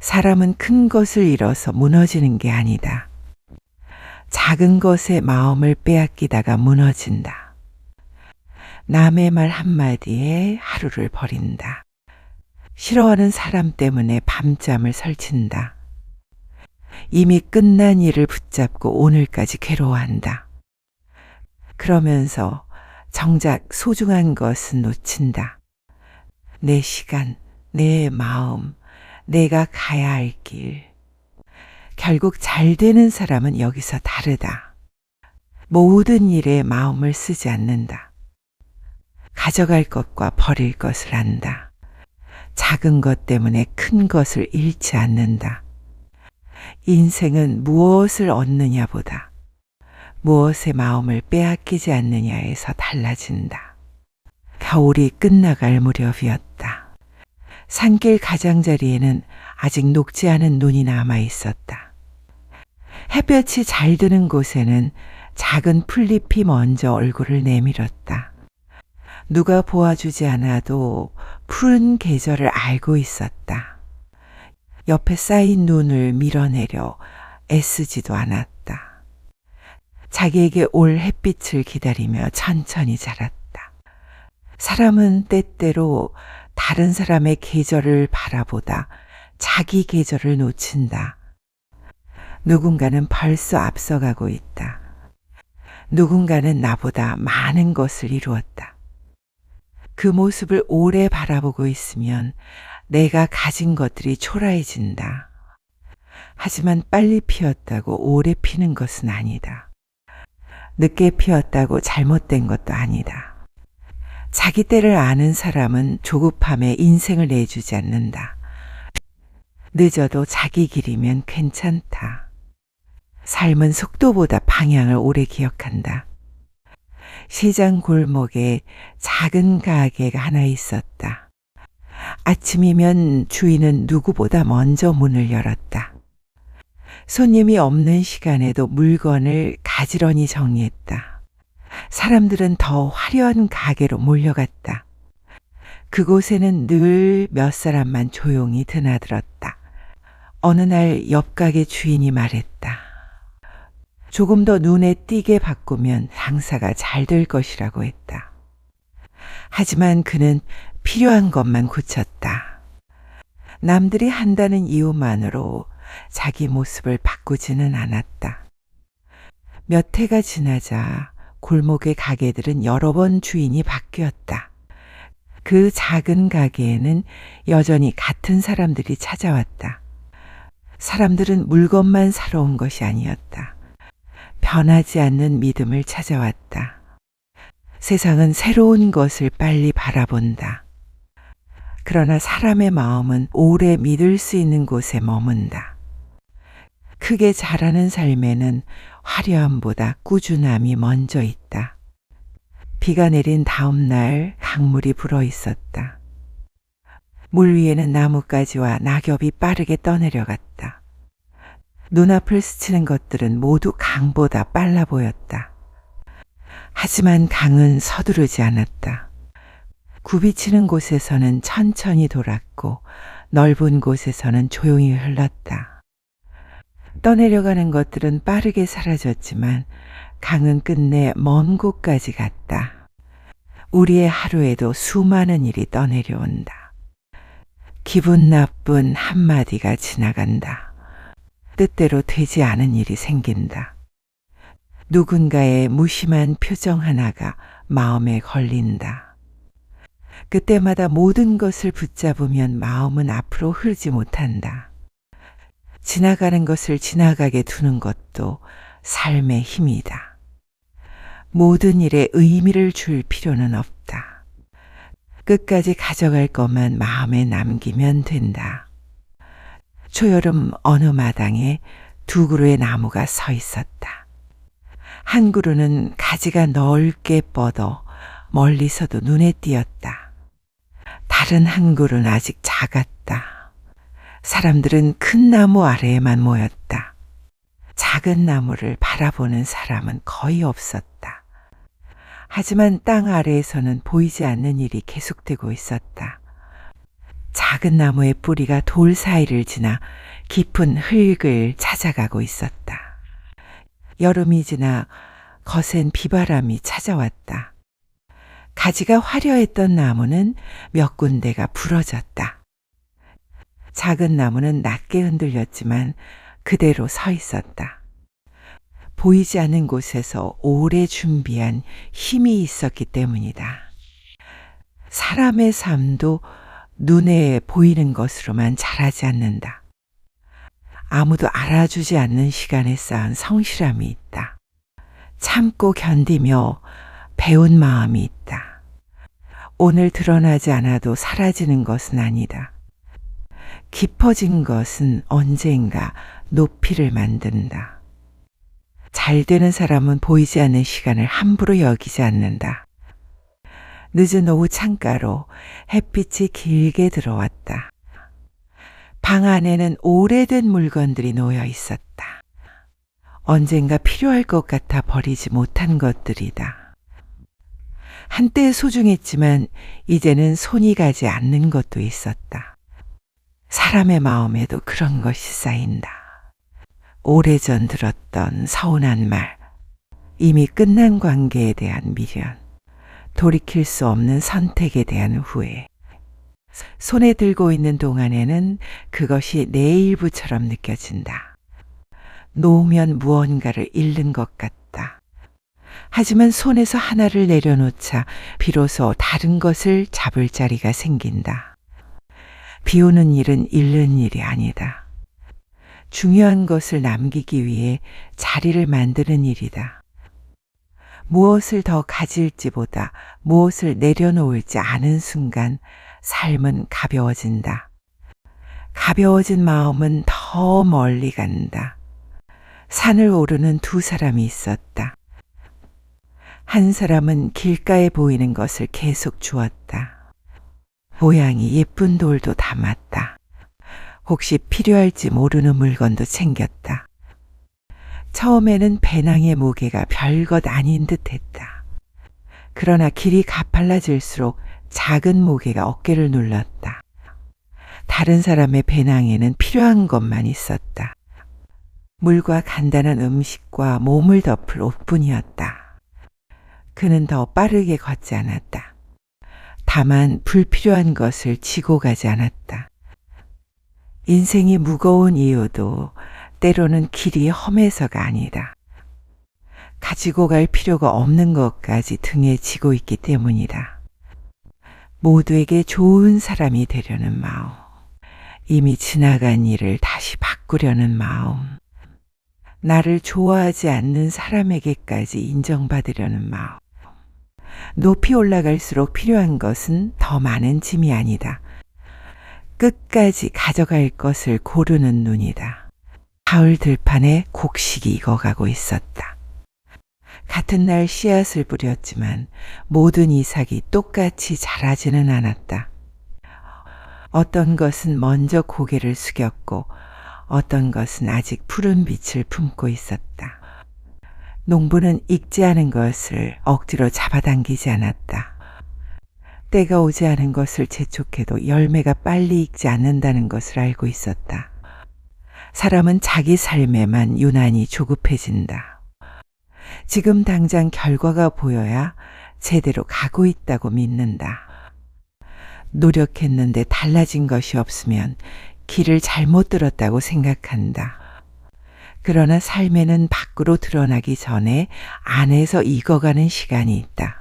사람은 큰 것을 잃어서 무너지는 게 아니다. 작은 것에 마음을 빼앗기다가 무너진다. 남의 말 한마디에 하루를 버린다. 싫어하는 사람 때문에 밤잠을 설친다. 이미 끝난 일을 붙잡고 오늘까지 괴로워한다. 그러면서 정작 소중한 것은 놓친다. 내 시간, 내 마음, 내가 가야 할 길. 결국 잘 되는 사람은 여기서 다르다. 모든 일에 마음을 쓰지 않는다. 가져갈 것과 버릴 것을 안다. 작은 것 때문에 큰 것을 잃지 않는다. 인생은 무엇을 얻느냐보다 무엇에 마음을 빼앗기지 않느냐에서 달라진다. 겨울이 끝나갈 무렵이었다. 산길 가장자리에는 아직 녹지 않은 눈이 남아 있었다. 햇볕이 잘 드는 곳에는 작은 풀잎이 먼저 얼굴을 내밀었다. 누가 보아주지 않아도 푸른 계절을 알고 있었다. 옆에 쌓인 눈을 밀어내려 애쓰지도 않았다. 자기에게 올 햇빛을 기다리며 천천히 자랐다. 사람은 때때로 다른 사람의 계절을 바라보다 자기 계절을 놓친다. 누군가는 벌써 앞서가고 있다. 누군가는 나보다 많은 것을 이루었다. 그 모습을 오래 바라보고 있으면 내가 가진 것들이 초라해진다. 하지만 빨리 피었다고 오래 피는 것은 아니다. 늦게 피었다고 잘못된 것도 아니다. 자기 때를 아는 사람은 조급함에 인생을 내주지 않는다. 늦어도 자기 길이면 괜찮다. 삶은 속도보다 방향을 오래 기억한다. 시장 골목에 작은 가게가 하나 있었다. 아침이면 주인은 누구보다 먼저 문을 열었다. 손님이 없는 시간에도 물건을 가지런히 정리했다. 사람들은 더 화려한 가게로 몰려갔다. 그곳에는 늘 몇 사람만 조용히 드나들었다. 어느 날 옆 가게 주인이 말했다. 조금 더 눈에 띄게 바꾸면 장사가 잘 될 것이라고 했다. 하지만 그는 필요한 것만 고쳤다. 남들이 한다는 이유만으로 자기 모습을 바꾸지는 않았다. 몇 해가 지나자 골목의 가게들은 여러 번 주인이 바뀌었다. 그 작은 가게에는 여전히 같은 사람들이 찾아왔다. 사람들은 물건만 사러 온 것이 아니었다. 변하지 않는 믿음을 찾아왔다. 세상은 새로운 것을 빨리 바라본다. 그러나 사람의 마음은 오래 믿을 수 있는 곳에 머문다. 크게 자라는 삶에는 화려함보다 꾸준함이 먼저 있다. 비가 내린 다음 날 강물이 불어 있었다. 물 위에는 나뭇가지와 낙엽이 빠르게 떠내려갔다. 눈앞을 스치는 것들은 모두 강보다 빨라 보였다. 하지만 강은 서두르지 않았다. 굽이치는 곳에서는 천천히 돌았고 넓은 곳에서는 조용히 흘렀다. 떠내려가는 것들은 빠르게 사라졌지만 강은 끝내 먼 곳까지 갔다. 우리의 하루에도 수많은 일이 떠내려온다. 기분 나쁜 한마디가 지나간다. 뜻대로 되지 않은 일이 생긴다. 누군가의 무심한 표정 하나가 마음에 걸린다. 그때마다 모든 것을 붙잡으면 마음은 앞으로 흐르지 못한다. 지나가는 것을 지나가게 두는 것도 삶의 힘이다. 모든 일에 의미를 줄 필요는 없다. 끝까지 가져갈 것만 마음에 남기면 된다. 초여름 어느 마당에 두 그루의 나무가 서 있었다. 한 그루는 가지가 넓게 뻗어 멀리서도 눈에 띄었다. 다른 한 그루는 아직 작았다. 사람들은 큰 나무 아래에만 모였다. 작은 나무를 바라보는 사람은 거의 없었다. 하지만 땅 아래에서는 보이지 않는 일이 계속되고 있었다. 작은 나무의 뿌리가 돌 사이를 지나 깊은 흙을 찾아가고 있었다. 여름이 지나 거센 비바람이 찾아왔다. 가지가 화려했던 나무는 몇 군데가 부러졌다. 작은 나무는 낮게 흔들렸지만 그대로 서 있었다. 보이지 않는 곳에서 오래 준비한 힘이 있었기 때문이다. 사람의 삶도 눈에 보이는 것으로만 자라지 않는다. 아무도 알아주지 않는 시간에 쌓은 성실함이 있다. 참고 견디며 배운 마음이 있다. 오늘 드러나지 않아도 사라지는 것은 아니다. 깊어진 것은 언젠가 높이를 만든다. 잘 되는 사람은 보이지 않는 시간을 함부로 여기지 않는다. 늦은 오후 창가로 햇빛이 길게 들어왔다. 방 안에는 오래된 물건들이 놓여 있었다. 언젠가 필요할 것 같아 버리지 못한 것들이다. 한때 소중했지만 이제는 손이 가지 않는 것도 있었다. 사람의 마음에도 그런 것이 쌓인다. 오래전 들었던 서운한 말, 이미 끝난 관계에 대한 미련, 돌이킬 수 없는 선택에 대한 후회. 손에 들고 있는 동안에는 그것이 내 일부처럼 느껴진다. 놓으면 무언가를 잃는 것 같다. 하지만 손에서 하나를 내려놓자 비로소 다른 것을 잡을 자리가 생긴다. 비우는 일은 잃는 일이 아니다. 중요한 것을 남기기 위해 자리를 만드는 일이다. 무엇을 더 가질지보다 무엇을 내려놓을지 아는 순간 삶은 가벼워진다. 가벼워진 마음은 더 멀리 간다. 산을 오르는 두 사람이 있었다. 한 사람은 길가에 보이는 것을 계속 주었다. 모양이 예쁜 돌도 담았다. 혹시 필요할지 모르는 물건도 챙겼다. 처음에는 배낭의 무게가 별것 아닌 듯했다. 그러나 길이 가팔라질수록 작은 무게가 어깨를 눌렀다. 다른 사람의 배낭에는 필요한 것만 있었다. 물과 간단한 음식과 몸을 덮을 옷뿐이었다. 그는 더 빠르게 걷지 않았다. 다만 불필요한 것을 지고 가지 않았다. 인생이 무거운 이유도 때로는 길이 험해서가 아니다. 가지고 갈 필요가 없는 것까지 등에 지고 있기 때문이다. 모두에게 좋은 사람이 되려는 마음, 이미 지나간 일을 다시 바꾸려는 마음, 나를 좋아하지 않는 사람에게까지 인정받으려는 마음. 높이 올라갈수록 필요한 것은 더 많은 짐이 아니다. 끝까지 가져갈 것을 고르는 눈이다. 가을 들판에 곡식이 익어가고 있었다. 같은 날 씨앗을 뿌렸지만 모든 이삭이 똑같이 자라지는 않았다. 어떤 것은 먼저 고개를 숙였고 어떤 것은 아직 푸른 빛을 품고 있었다. 농부는 익지 않은 것을 억지로 잡아당기지 않았다. 때가 오지 않은 것을 재촉해도 열매가 빨리 익지 않는다는 것을 알고 있었다. 사람은 자기 삶에만 유난히 조급해진다. 지금 당장 결과가 보여야 제대로 가고 있다고 믿는다. 노력했는데 달라진 것이 없으면 길을 잘못 들었다고 생각한다. 그러나 삶에는 밖으로 드러나기 전에 안에서 익어가는 시간이 있다.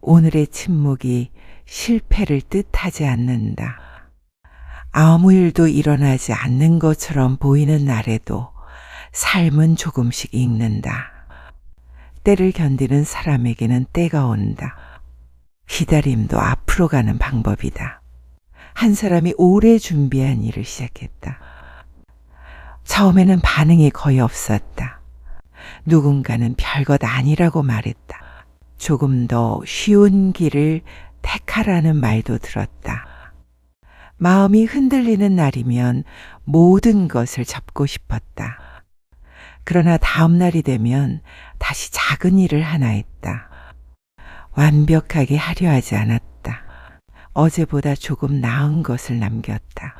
오늘의 침묵이 실패를 뜻하지 않는다. 아무 일도 일어나지 않는 것처럼 보이는 날에도 삶은 조금씩 익는다. 때를 견디는 사람에게는 때가 온다. 기다림도 앞으로 가는 방법이다. 한 사람이 오래 준비한 일을 시작했다. 처음에는 반응이 거의 없었다. 누군가는 별것 아니라고 말했다. 조금 더 쉬운 길을 택하라는 말도 들었다. 마음이 흔들리는 날이면 모든 것을 접고 싶었다. 그러나 다음 날이 되면 다시 작은 일을 하나 했다. 완벽하게 하려 하지 않았다. 어제보다 조금 나은 것을 남겼다.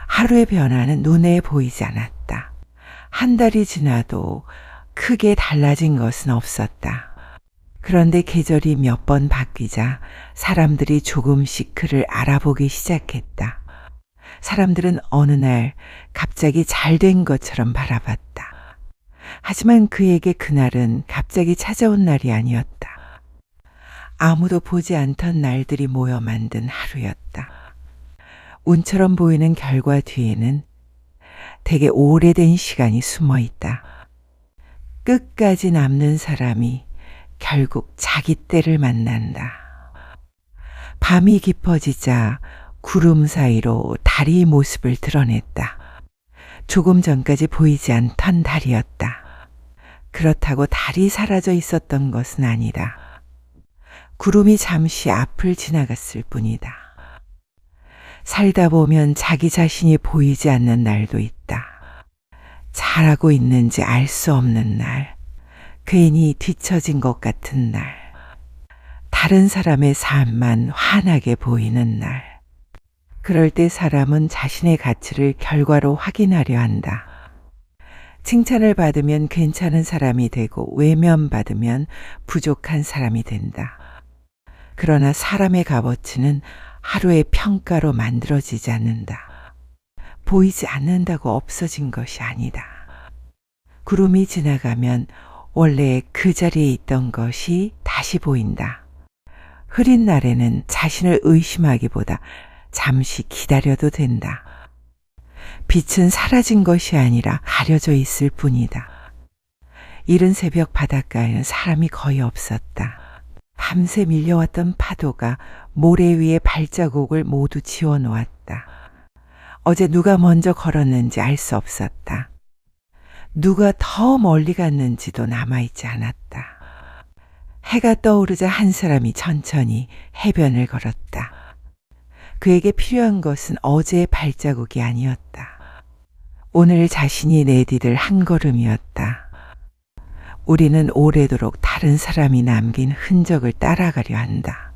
하루의 변화는 눈에 보이지 않았다. 한 달이 지나도 크게 달라진 것은 없었다. 그런데 계절이 몇 번 바뀌자 사람들이 조금씩 그를 알아보기 시작했다. 사람들은 어느 날 갑자기 잘된 것처럼 바라봤다. 하지만 그에게 그날은 갑자기 찾아온 날이 아니었다. 아무도 보지 않던 날들이 모여 만든 하루였다. 운처럼 보이는 결과 뒤에는 되게 오래된 시간이 숨어 있다. 끝까지 남는 사람이 결국 자기 때를 만난다. 밤이 깊어지자 구름 사이로 달이 모습을 드러냈다. 조금 전까지 보이지 않던 달이었다. 그렇다고 달이 사라져 있었던 것은 아니다. 구름이 잠시 앞을 지나갔을 뿐이다. 살다 보면 자기 자신이 보이지 않는 날도 있다. 잘하고 있는지 알 수 없는 날, 괜히 뒤처진 것 같은 날, 다른 사람의 삶만 환하게 보이는 날. 그럴 때 사람은 자신의 가치를 결과로 확인하려 한다. 칭찬을 받으면 괜찮은 사람이 되고 외면받으면 부족한 사람이 된다. 그러나 사람의 값어치는 하루의 평가로 만들어지지 않는다. 보이지 않는다고 없어진 것이 아니다. 구름이 지나가면 원래 그 자리에 있던 것이 다시 보인다. 흐린 날에는 자신을 의심하기보다 잠시 기다려도 된다. 빛은 사라진 것이 아니라 가려져 있을 뿐이다. 이른 새벽 바닷가에는 사람이 거의 없었다. 밤새 밀려왔던 파도가 모래 위에 발자국을 모두 지워놓았다. 어제 누가 먼저 걸었는지 알 수 없었다. 누가 더 멀리 갔는지도 남아있지 않았다. 해가 떠오르자 한 사람이 천천히 해변을 걸었다. 그에게 필요한 것은 어제의 발자국이 아니었다. 오늘 자신이 내디딜 한 걸음이었다. 우리는 오래도록 다른 사람이 남긴 흔적을 따라가려 한다.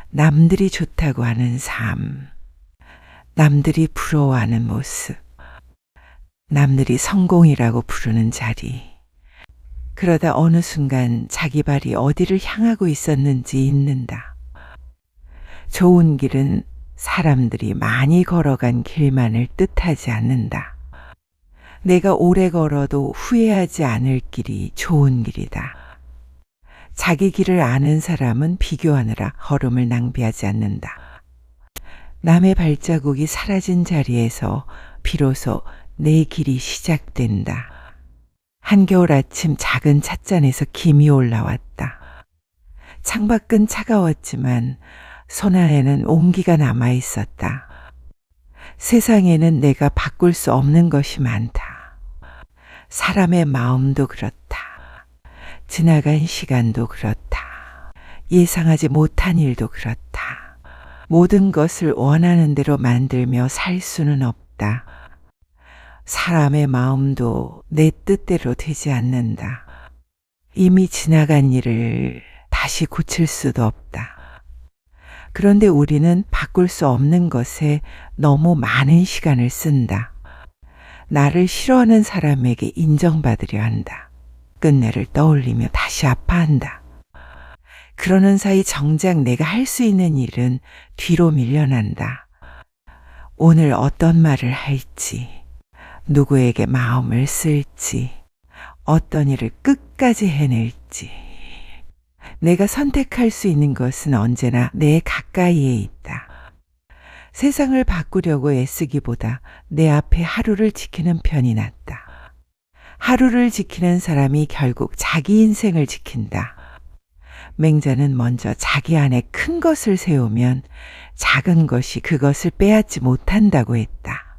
남들이 좋다고 하는 삶, 남들이 부러워하는 모습, 남들이 성공이라고 부르는 자리. 그러다 어느 순간 자기 발이 어디를 향하고 있었는지 잊는다. 좋은 길은 사람들이 많이 걸어간 길만을 뜻하지 않는다. 내가 오래 걸어도 후회하지 않을 길이 좋은 길이다. 자기 길을 아는 사람은 비교하느라 걸음을 낭비하지 않는다. 남의 발자국이 사라진 자리에서 비로소 내 길이 시작된다. 한겨울 아침 작은 찻잔에서 김이 올라왔다. 창밖은 차가웠지만 손 안에는 온기가 남아 있었다. 세상에는 내가 바꿀 수 없는 것이 많다. 사람의 마음도 그렇다. 지나간 시간도 그렇다. 예상하지 못한 일도 그렇다. 모든 것을 원하는 대로 만들며 살 수는 없다. 사람의 마음도 내 뜻대로 되지 않는다. 이미 지나간 일을 다시 고칠 수도 없다. 그런데 우리는 바꿀 수 없는 것에 너무 많은 시간을 쓴다. 나를 싫어하는 사람에게 인정받으려 한다. 끝내를 떠올리며 다시 아파한다. 그러는 사이 정작 내가 할 수 있는 일은 뒤로 밀려난다. 오늘 어떤 말을 할지, 누구에게 마음을 쓸지, 어떤 일을 끝까지 해낼지. 내가 선택할 수 있는 것은 언제나 내 가까이에 있다. 세상을 바꾸려고 애쓰기보다 내 앞에 하루를 지키는 편이 낫다. 하루를 지키는 사람이 결국 자기 인생을 지킨다. 맹자는 먼저 자기 안에 큰 것을 세우면 작은 것이 그것을 빼앗지 못한다고 했다.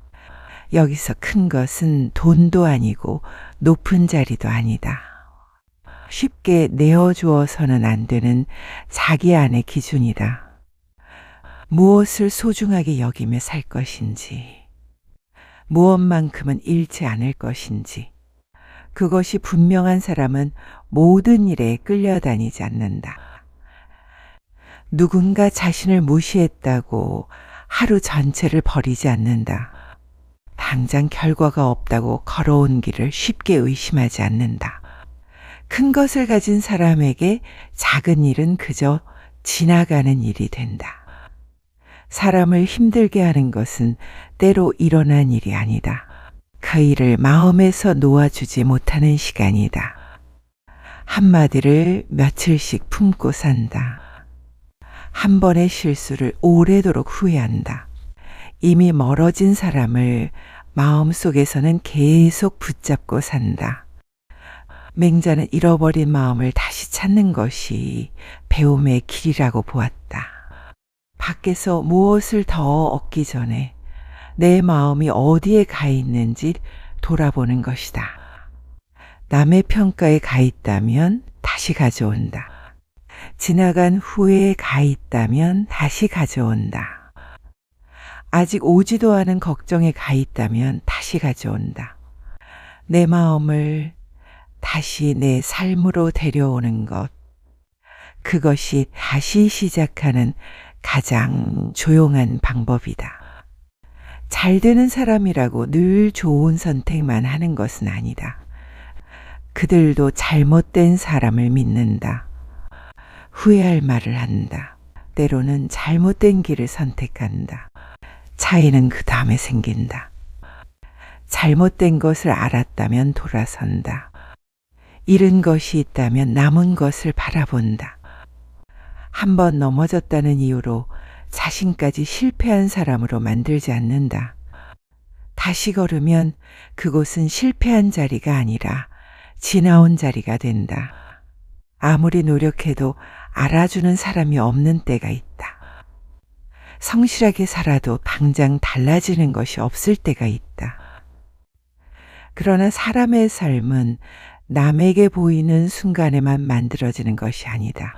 여기서 큰 것은 돈도 아니고 높은 자리도 아니다. 쉽게 내어주어서는 안 되는 자기 안의 기준이다. 무엇을 소중하게 여기며 살 것인지, 무엇만큼은 잃지 않을 것인지, 그것이 분명한 사람은 모든 일에 끌려다니지 않는다. 누군가 자신을 무시했다고 하루 전체를 버리지 않는다. 당장 결과가 없다고 걸어온 길을 쉽게 의심하지 않는다. 큰 것을 가진 사람에게 작은 일은 그저 지나가는 일이 된다. 사람을 힘들게 하는 것은 때로 일어난 일이 아니다. 그 일을 마음에서 놓아주지 못하는 시간이다. 한마디를 며칠씩 품고 산다. 한 번의 실수를 오래도록 후회한다. 이미 멀어진 사람을 마음속에서는 계속 붙잡고 산다. 맹자는 잃어버린 마음을 다시 찾는 것이 배움의 길이라고 보았다. 밖에서 무엇을 더 얻기 전에 내 마음이 어디에 가 있는지 돌아보는 것이다. 남의 평가에 가 있다면 다시 가져온다. 지나간 후에 가 있다면 다시 가져온다. 아직 오지도 않은 걱정에 가 있다면 다시 가져온다. 내 마음을 다시 내 삶으로 데려오는 것. 그것이 다시 시작하는 가장 조용한 방법이다. 잘 되는 사람이라고 늘 좋은 선택만 하는 것은 아니다. 그들도 잘못된 사람을 믿는다. 후회할 말을 한다. 때로는 잘못된 길을 선택한다. 차이는 그 다음에 생긴다. 잘못된 것을 알았다면 돌아선다. 잃은 것이 있다면 남은 것을 바라본다. 한 번 넘어졌다는 이유로 자신까지 실패한 사람으로 만들지 않는다. 다시 걸으면 그곳은 실패한 자리가 아니라 지나온 자리가 된다. 아무리 노력해도 알아주는 사람이 없는 때가 있다. 성실하게 살아도 당장 달라지는 것이 없을 때가 있다. 그러나 사람의 삶은 남에게 보이는 순간에만 만들어지는 것이 아니다.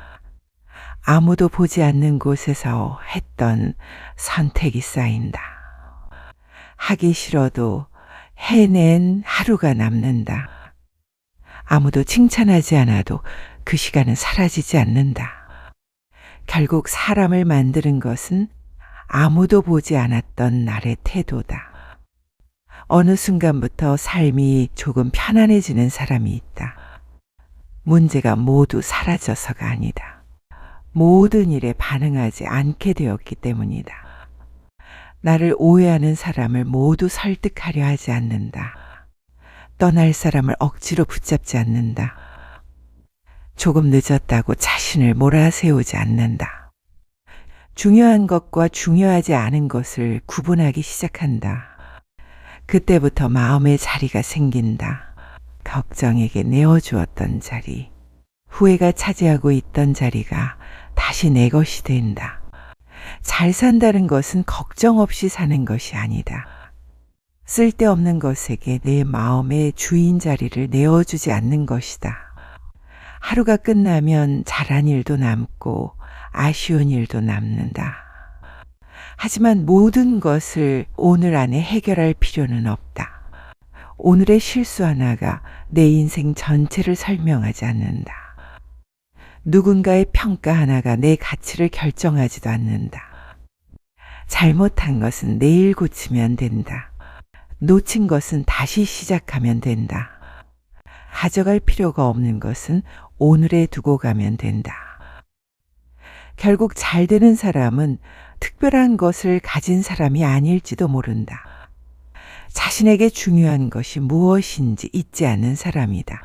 아무도 보지 않는 곳에서 했던 선택이 쌓인다. 하기 싫어도 해낸 하루가 남는다. 아무도 칭찬하지 않아도 그 시간은 사라지지 않는다. 결국 사람을 만드는 것은 아무도 보지 않았던 날의 태도다. 어느 순간부터 삶이 조금 편안해지는 사람이 있다. 문제가 모두 사라져서가 아니다. 모든 일에 반응하지 않게 되었기 때문이다. 나를 오해하는 사람을 모두 설득하려 하지 않는다. 떠날 사람을 억지로 붙잡지 않는다. 조금 늦었다고 자신을 몰아세우지 않는다. 중요한 것과 중요하지 않은 것을 구분하기 시작한다. 그때부터 마음의 자리가 생긴다. 걱정에게 내어주었던 자리, 후회가 차지하고 있던 자리가 다시 내 것이 된다. 잘 산다는 것은 걱정 없이 사는 것이 아니다. 쓸데없는 것에게 내 마음의 주인 자리를 내어주지 않는 것이다. 하루가 끝나면 잘한 일도 남고 아쉬운 일도 남는다. 하지만 모든 것을 오늘 안에 해결할 필요는 없다. 오늘의 실수 하나가 내 인생 전체를 설명하지 않는다. 누군가의 평가 하나가 내 가치를 결정하지도 않는다. 잘못한 것은 내일 고치면 된다. 놓친 것은 다시 시작하면 된다. 가져갈 필요가 없는 것은 오늘에 두고 가면 된다. 결국 잘 되는 사람은 특별한 것을 가진 사람이 아닐지도 모른다. 자신에게 중요한 것이 무엇인지 잊지 않는 사람이다.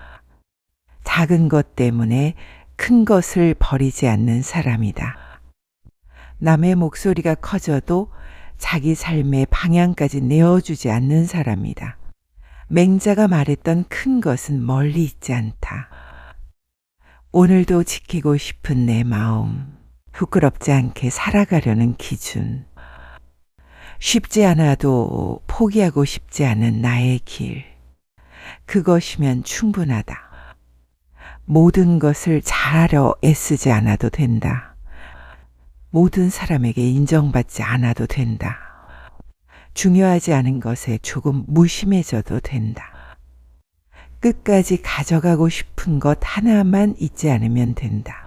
작은 것 때문에 큰 것을 버리지 않는 사람이다. 남의 목소리가 커져도 자기 삶의 방향까지 내어주지 않는 사람이다. 맹자가 말했던 큰 것은 멀리 있지 않다. 오늘도 지키고 싶은 내 마음, 부끄럽지 않게 살아가려는 기준, 쉽지 않아도 포기하고 싶지 않은 나의 길, 그것이면 충분하다. 모든 것을 잘하려 애쓰지 않아도 된다. 모든 사람에게 인정받지 않아도 된다. 중요하지 않은 것에 조금 무심해져도 된다. 끝까지 가져가고 싶은 것 하나만 잊지 않으면 된다.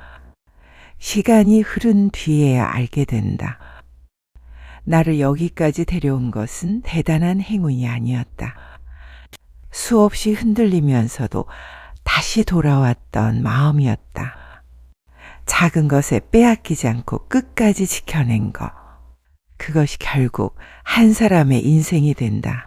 시간이 흐른 뒤에야 알게 된다. 나를 여기까지 데려온 것은 대단한 행운이 아니었다. 수없이 흔들리면서도 다시 돌아왔던 마음이었다. 작은 것에 빼앗기지 않고 끝까지 지켜낸 것. 그것이 결국 한 사람의 인생이 된다.